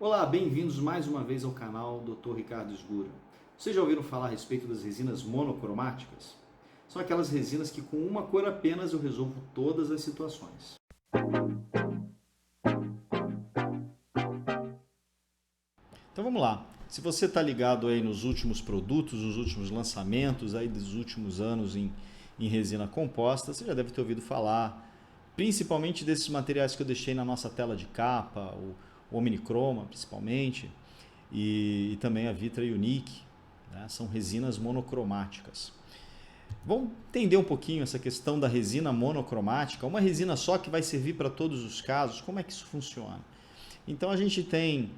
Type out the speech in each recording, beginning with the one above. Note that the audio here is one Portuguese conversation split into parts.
Olá, bem-vindos mais uma vez ao canal Dr. Ricardo Esgura. Vocês já ouviram falar a respeito das resinas monocromáticas? São aquelas resinas que com uma cor apenas eu resolvo todas as situações. Então vamos lá. Se você está ligado aí nos últimos produtos, nos últimos lançamentos aí dos últimos anos em resina composta, você já deve ter ouvido falar, principalmente desses materiais que eu deixei na nossa tela de capa, o Omnichroma principalmente, e também a Vitra Unique, né? São resinas monocromáticas. Vamos entender um pouquinho essa questão da resina monocromática, uma resina só que vai servir para todos os casos, como é que isso funciona? Então a gente tem,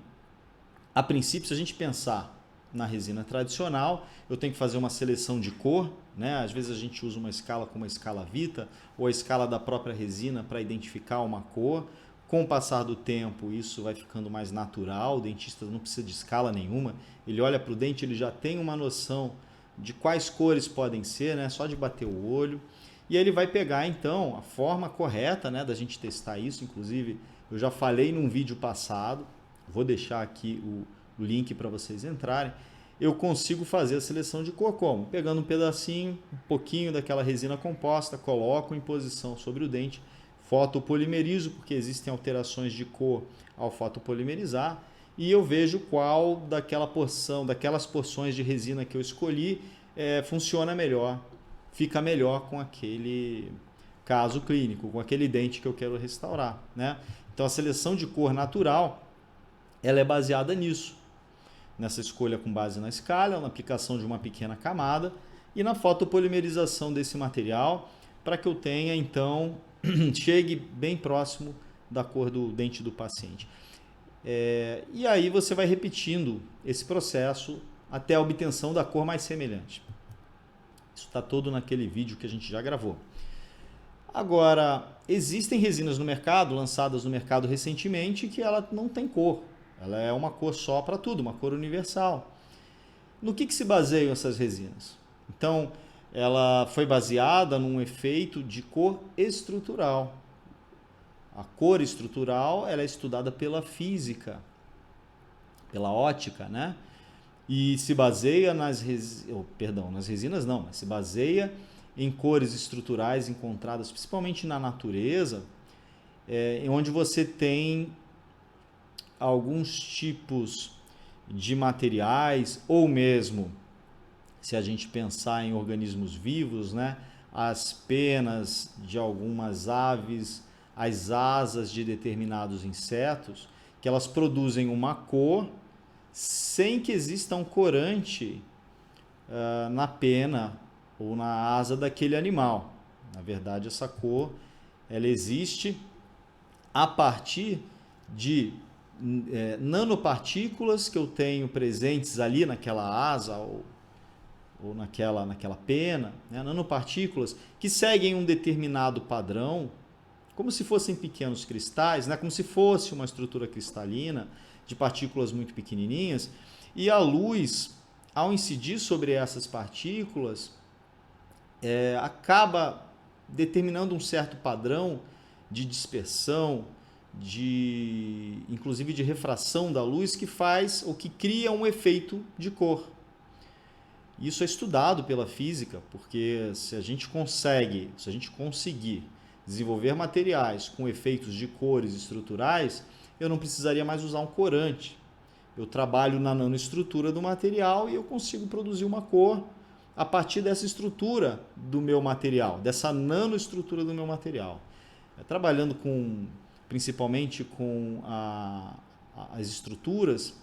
a princípio, se a gente pensar na resina tradicional, eu tenho que fazer uma seleção de cor, né? Às vezes a gente usa uma escala como a escala Vita ou a escala da própria resina para identificar uma cor. Com o passar do tempo, isso vai ficando mais natural, o dentista não precisa de escala nenhuma, ele olha para o dente, ele já tem uma noção de quais cores podem ser, né? Só de bater o olho. E aí ele vai pegar, então, a forma correta, né, da gente testar isso. Inclusive, eu já falei num vídeo passado, vou deixar aqui o link para vocês entrarem. Eu consigo fazer a seleção de cor como? Pegando um pedacinho, um pouquinho daquela resina composta, coloco em posição sobre o dente, fotopolimerizo, porque existem alterações de cor ao fotopolimerizar, e eu vejo qual daquela porção, daquelas porções de resina que eu escolhi funciona melhor, fica melhor com aquele caso clínico, com aquele dente que eu quero restaurar, né? Então a seleção de cor natural, ela é baseada nisso, nessa escolha com base na escala, na aplicação de uma pequena camada e na fotopolimerização desse material para que eu tenha, então, chegue bem próximo da cor do dente do paciente. E aí você vai repetindo esse processo até a obtenção da cor mais semelhante. Isso está todo naquele vídeo que a gente já gravou. Agora, existem resinas no mercado, lançadas no mercado recentemente, que ela não tem cor. Ela é uma cor só para tudo, uma cor universal. No que se baseiam essas resinas? Então, ela foi baseada num efeito de cor estrutural. A cor estrutural ela é estudada pela física, pela ótica, né? E se baseia nas resinas não, mas se baseia em cores estruturais encontradas principalmente na natureza, onde você tem alguns tipos de materiais, ou mesmo, se a gente pensar em organismos vivos, né, as penas de algumas aves, as asas de determinados insetos, que elas produzem uma cor sem que exista um corante na pena ou na asa daquele animal. Na verdade, essa cor ela existe a partir de nanopartículas que eu tenho presentes ali naquela asa ou naquela pena, né? Nanopartículas que seguem um determinado padrão, como se fossem pequenos cristais, né? Como se fosse uma estrutura cristalina de partículas muito pequenininhas, e a luz, ao incidir sobre essas partículas, acaba determinando um certo padrão de dispersão, inclusive de refração da luz, que faz ou que cria um efeito de cor. Isso é estudado pela física, porque se a gente conseguir desenvolver materiais com efeitos de cores estruturais, eu não precisaria mais usar um corante. Eu trabalho na nanoestrutura do material e eu consigo produzir uma cor a partir dessa estrutura do meu material, dessa nanoestrutura do meu material. Trabalhando principalmente com as estruturas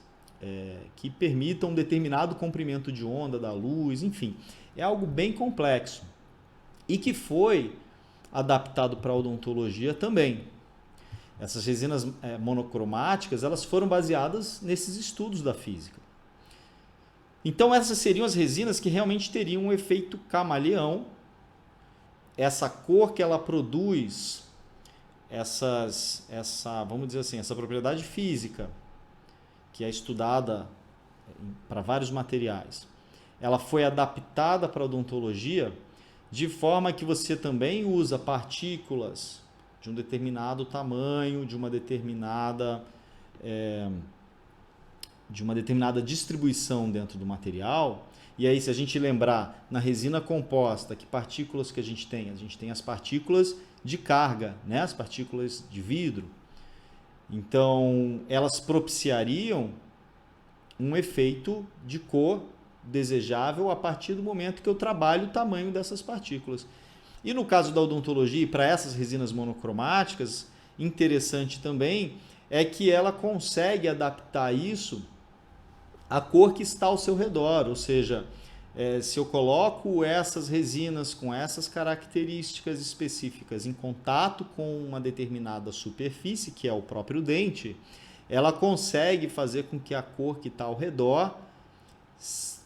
que permitam um determinado comprimento de onda da luz, enfim, é algo bem complexo e que foi adaptado para a odontologia também. Essas resinas monocromáticas, elas foram baseadas nesses estudos da física. Então essas seriam as resinas que realmente teriam um efeito camaleão. Essa cor que ela produz, vamos dizer assim, essa propriedade física que é estudada para vários materiais, ela foi adaptada para a odontologia de forma que você também usa partículas de um determinado tamanho, de uma determinada de uma determinada distribuição dentro do material. E aí, se a gente lembrar, na resina composta, que partículas que a gente tem? A gente tem as partículas de carga, né? As partículas de vidro. Então, elas propiciariam um efeito de cor desejável a partir do momento que eu trabalho o tamanho dessas partículas. E no caso da odontologia, para essas resinas monocromáticas, interessante também é que ela consegue adaptar isso à cor que está ao seu redor, ou seja, se eu coloco essas resinas com essas características específicas em contato com uma determinada superfície, que é o próprio dente, ela consegue fazer com que a cor que está ao redor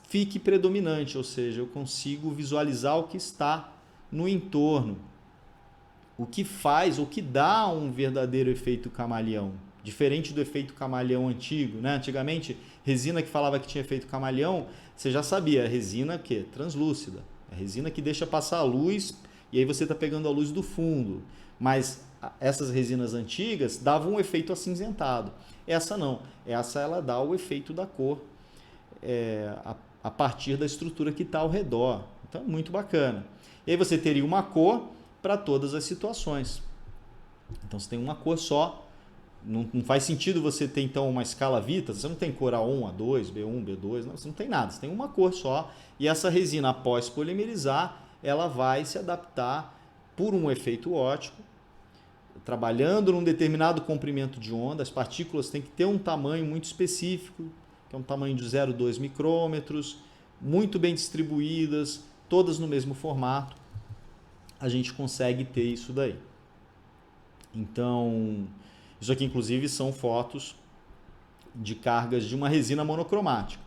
fique predominante, ou seja, eu consigo visualizar o que está no entorno, o que faz, o que dá um verdadeiro efeito camaleão, diferente do efeito camaleão antigo, né? Antigamente, resina que falava que tinha efeito camaleão, você já sabia, a resina que translúcida, a resina que deixa passar a luz e aí você está pegando a luz do fundo, mas essas resinas antigas davam um efeito acinzentado. Essa não, essa ela dá o efeito da cor a partir da estrutura que está ao redor. Então, muito bacana. E aí você teria uma cor para todas as situações. Então, você tem uma cor só. Não faz sentido você ter, então, uma escala Vitas. Você não tem cor A1, A2, B1, B2. Não, você não tem nada. Você tem uma cor só. E essa resina, após polimerizar, ela vai se adaptar por um efeito óptico, trabalhando num determinado comprimento de onda. As partículas têm que ter um tamanho muito específico, que é um tamanho de 0,2 micrômetros, muito bem distribuídas, todas no mesmo formato. A gente consegue ter isso daí. Então, isso aqui inclusive são fotos de cargas de uma resina monocromática.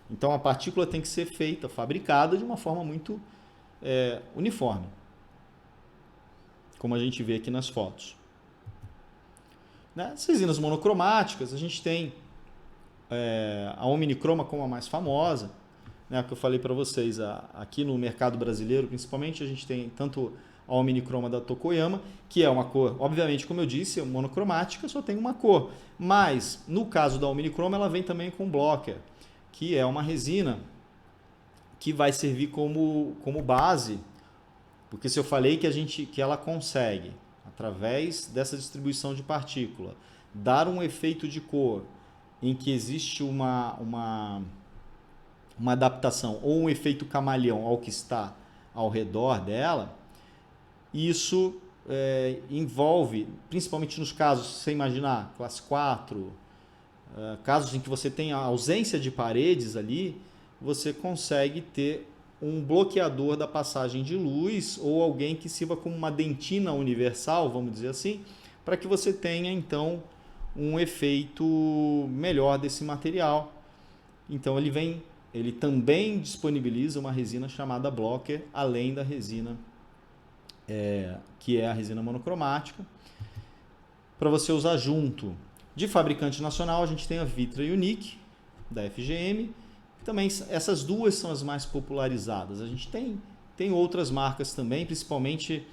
Então, a partícula tem que ser feita, fabricada de uma forma muito uniforme, como a gente vê aqui nas fotos. Nas resinas monocromáticas, a gente tem a Omnicroma como a mais famosa, né, que eu falei para vocês, aqui no mercado brasileiro, principalmente, a gente tem tanto a Omnicroma da Tokoyama, que é uma cor, obviamente, como eu disse, monocromática, só tem uma cor. Mas, no caso da Omnicroma, ela vem também com blocker, que é uma resina que vai servir como base, porque se eu falei que ela consegue, através dessa distribuição de partícula, dar um efeito de cor em que existe uma adaptação ou um efeito camaleão ao que está ao redor dela, isso envolve, principalmente nos casos, se você imaginar, classe 4, casos em que você tem a ausência de paredes ali, você consegue ter um bloqueador da passagem de luz ou alguém que sirva como uma dentina universal, vamos dizer assim, para que você tenha, então, um efeito melhor desse material. Então, ele também disponibiliza uma resina chamada blocker, além da resina que é a resina monocromática, para você usar junto. De fabricante nacional, a gente tem a Vitra Unique, da FGM. Também essas duas são as mais popularizadas. A gente tem outras marcas também, principalmente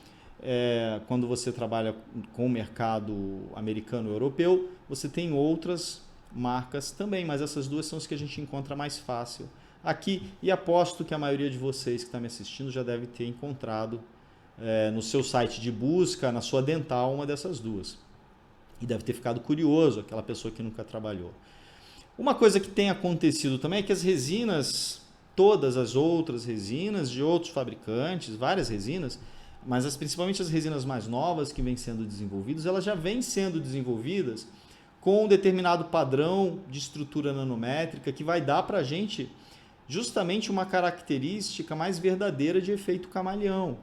quando você trabalha com o mercado americano e europeu, você tem outras marcas também, mas essas duas são as que a gente encontra mais fácil aqui. E aposto que a maioria de vocês que está me assistindo já deve ter encontrado no seu site de busca, na sua dental, uma dessas duas. E deve ter ficado curioso, aquela pessoa que nunca trabalhou. Uma coisa que tem acontecido também é que as resinas, todas as outras resinas de outros fabricantes, várias resinas, mas principalmente as resinas mais novas que vêm sendo desenvolvidas, elas já vêm sendo desenvolvidas com um determinado padrão de estrutura nanométrica que vai dar para a gente justamente uma característica mais verdadeira de efeito camaleão.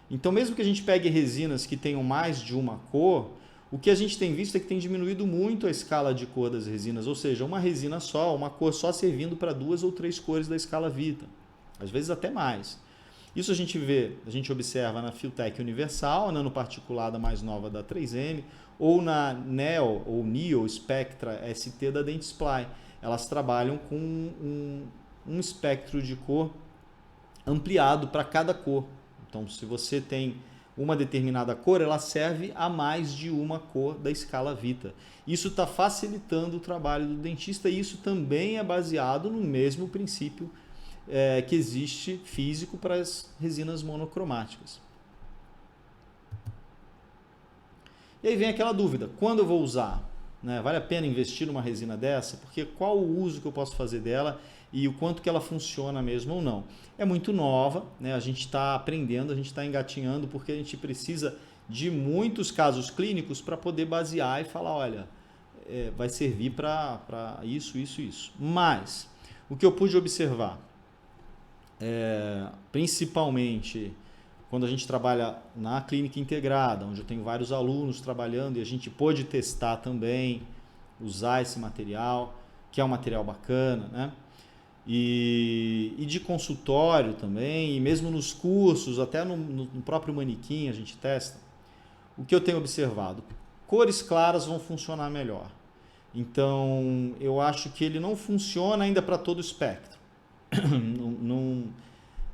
Então, mesmo que a gente pegue resinas que tenham mais de uma cor, o que a gente tem visto é que tem diminuído muito a escala de cor das resinas, ou seja, uma resina só, uma cor só servindo para 2 ou 3 cores da escala Vita, às vezes até mais. Isso a gente observa na Filtech Universal, a nanoparticulada mais nova da 3M, ou na Neo ou Neo Spectra ST da Dentsply. Elas trabalham com um espectro de cor ampliado para cada cor. Então, se você tem uma determinada cor, ela serve a mais de uma cor da escala Vita. Isso está facilitando o trabalho do dentista e isso também é baseado no mesmo princípio que existe físico para as resinas monocromáticas. E aí vem aquela dúvida, quando eu vou usar? Né? Vale a pena investir numa resina dessa? Porque qual o uso que eu posso fazer dela e o quanto que ela funciona mesmo ou não? É muito nova, né? A gente está aprendendo, a gente está engatinhando, porque a gente precisa de muitos casos clínicos para poder basear e falar, olha, vai servir para isso, isso, isso. Mas, o que eu pude observar, principalmente quando a gente trabalha na clínica integrada, onde eu tenho vários alunos trabalhando e a gente pôde testar também, usar esse material, que é um material bacana, né? E de consultório também, e mesmo nos cursos, até no próprio manequim a gente testa. O que eu tenho observado? Cores claras vão funcionar melhor. Então, eu acho que ele não funciona ainda para todo o espectro.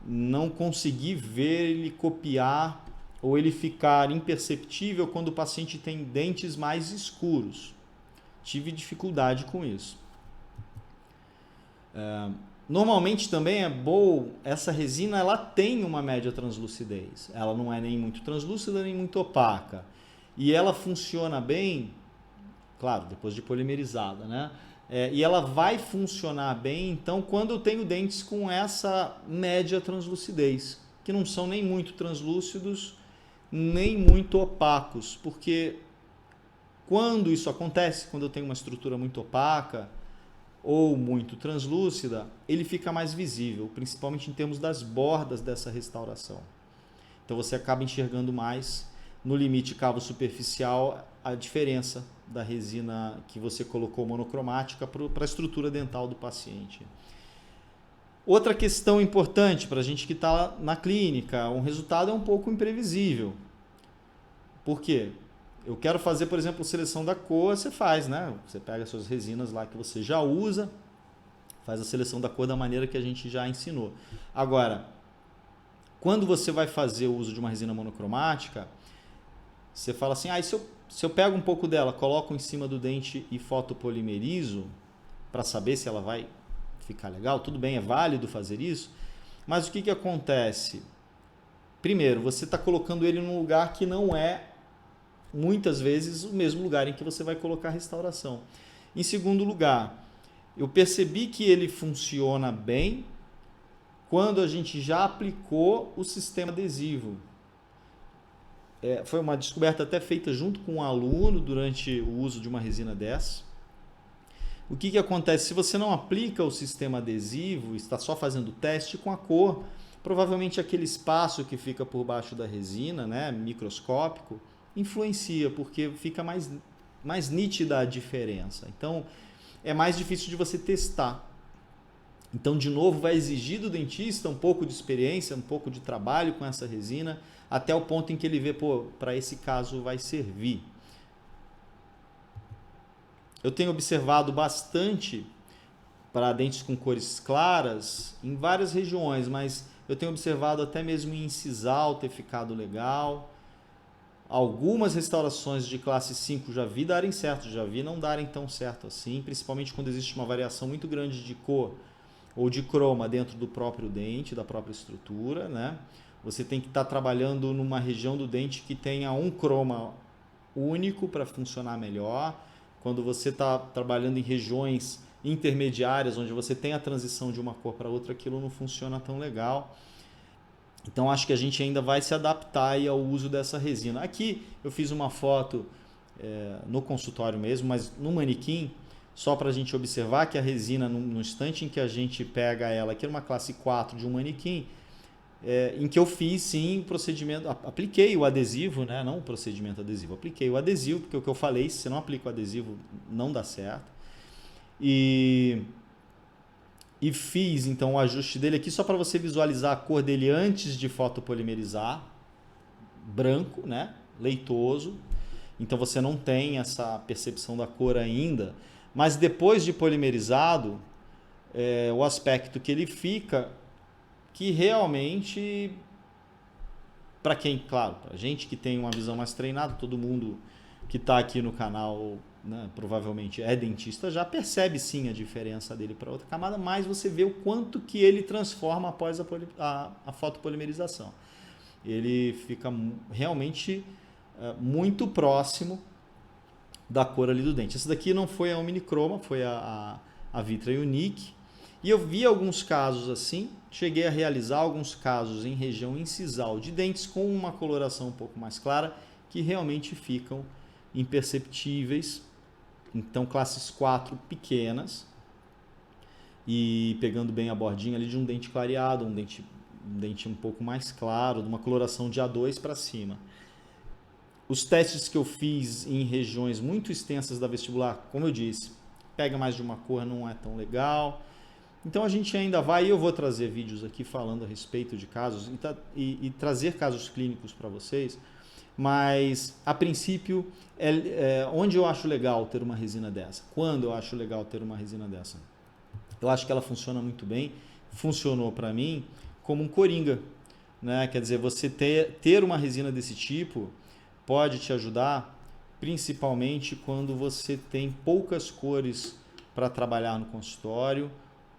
Não consegui ver ele copiar ou ele ficar imperceptível quando o paciente tem dentes mais escuros. Tive dificuldade com isso. Normalmente também é bom, essa resina ela tem uma média translucidez. Ela não é nem muito translúcida nem muito opaca. E ela funciona bem, claro, depois de polimerizada, né? E ela vai funcionar bem, então, quando eu tenho dentes com essa média translucidez, que não são nem muito translúcidos, nem muito opacos, porque quando isso acontece, quando eu tenho uma estrutura muito opaca ou muito translúcida, ele fica mais visível, principalmente em termos das bordas dessa restauração. Então você acaba enxergando mais, no limite cavo superficial, a diferença da resina que você colocou monocromática para a estrutura dental do paciente. Outra questão importante para a gente que está na clínica, o resultado é um pouco imprevisível. Por quê? Eu quero fazer, por exemplo, seleção da cor, você faz, né? Você pega as suas resinas lá que você já usa, faz a seleção da cor da maneira que a gente já ensinou. Agora, quando você vai fazer o uso de uma resina monocromática, você fala assim, se eu pego um pouco dela, coloco em cima do dente e fotopolimerizo, para saber se ela vai ficar legal, tudo bem, é válido fazer isso, mas o que acontece? Primeiro, você está colocando ele num lugar que não é, muitas vezes, o mesmo lugar em que você vai colocar a restauração. Em segundo lugar, eu percebi que ele funciona bem quando a gente já aplicou o sistema adesivo. Foi uma descoberta até feita junto com um aluno durante o uso de uma resina dessa. O que acontece? Se você não aplica o sistema adesivo, está só fazendo teste com a cor, provavelmente aquele espaço que fica por baixo da resina, né, microscópico, influencia, porque fica mais nítida a diferença. Então, é mais difícil de você testar. Então, de novo, vai exigir do dentista um pouco de experiência, um pouco de trabalho com essa resina, até o ponto em que ele vê, para esse caso vai servir. Eu tenho observado bastante para dentes com cores claras em várias regiões, mas eu tenho observado até mesmo em incisal ter ficado legal. Algumas restaurações de classe 5 já vi darem certo, já vi não darem tão certo assim, principalmente quando existe uma variação muito grande de cor ou de croma dentro do próprio dente, da própria estrutura, né? Você tem que estar trabalhando numa região do dente que tenha um croma único para funcionar melhor. Quando você está trabalhando em regiões intermediárias, onde você tem a transição de uma cor para outra, aquilo não funciona tão legal. Então, acho que a gente ainda vai se adaptar aí ao uso dessa resina. Aqui eu fiz uma foto no consultório mesmo, mas no manequim, só para a gente observar que a resina, no instante em que a gente pega ela, aqui é uma classe 4 de um manequim, em que eu fiz sim o procedimento, apliquei o adesivo, né? Não o procedimento adesivo, apliquei o adesivo, porque o que eu falei, se você não aplica o adesivo, não dá certo. E fiz então o ajuste dele aqui só para você visualizar a cor dele antes de fotopolimerizar, branco, né? Leitoso. Então você não tem essa percepção da cor ainda, mas depois de polimerizado, o aspecto que ele fica, que realmente Para quem, claro, para gente que tem uma visão mais treinada, todo mundo que está aqui no canal, né, provavelmente é dentista, já percebe sim a diferença dele para outra camada, mas você vê o quanto que ele transforma após a fotopolimerização. Ele fica realmente muito próximo da cor ali do dente. Essa daqui não foi a Omnichroma, foi a Vitra Unique. E eu vi alguns casos assim, cheguei a realizar alguns casos em região incisal de dentes com uma coloração um pouco mais clara, que realmente ficam imperceptíveis. Então, classes 4 pequenas e pegando bem a bordinha ali de um dente clareado, um dente um pouco mais claro, de uma coloração de A2 para cima. Os testes que eu fiz em regiões muito extensas da vestibular, como eu disse, pega mais de uma cor, não é tão legal. Então a gente ainda vai, eu vou trazer vídeos aqui falando a respeito de casos e trazer casos clínicos para vocês, mas a princípio, onde eu acho legal ter uma resina dessa? Quando eu acho legal ter uma resina dessa? Eu acho que ela funciona muito bem, funcionou para mim como um coringa, né? Quer dizer, você ter uma resina desse tipo pode te ajudar, principalmente quando você tem poucas cores para trabalhar no consultório,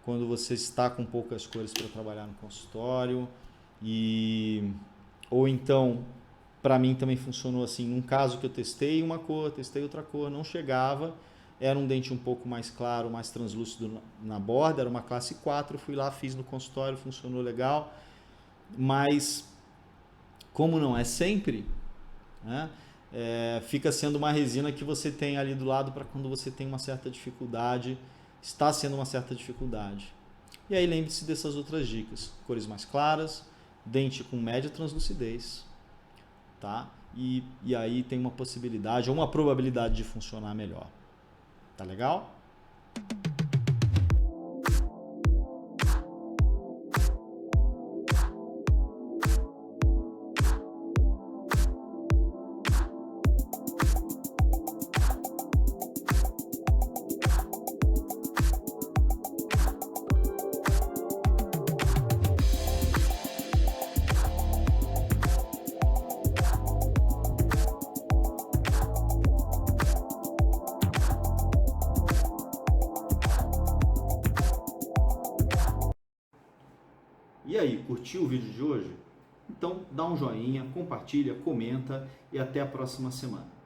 quando você está com poucas cores para trabalhar no consultório, ou então, para mim também funcionou assim, num caso que eu testei uma cor, testei outra cor, não chegava, era um dente um pouco mais claro, mais translúcido na borda, era uma classe 4, fui lá, fiz no consultório, funcionou legal, mas como não é sempre, né, fica sendo uma resina que você tem ali do lado para quando você tem uma certa dificuldade, está sendo uma certa dificuldade. E aí lembre-se dessas outras dicas, cores mais claras, dente com média translucidez, tá? E aí tem uma possibilidade ou uma probabilidade de funcionar melhor. Tá legal? E aí, curtiu o vídeo de hoje? Então dá um joinha, compartilha, comenta e até a próxima semana.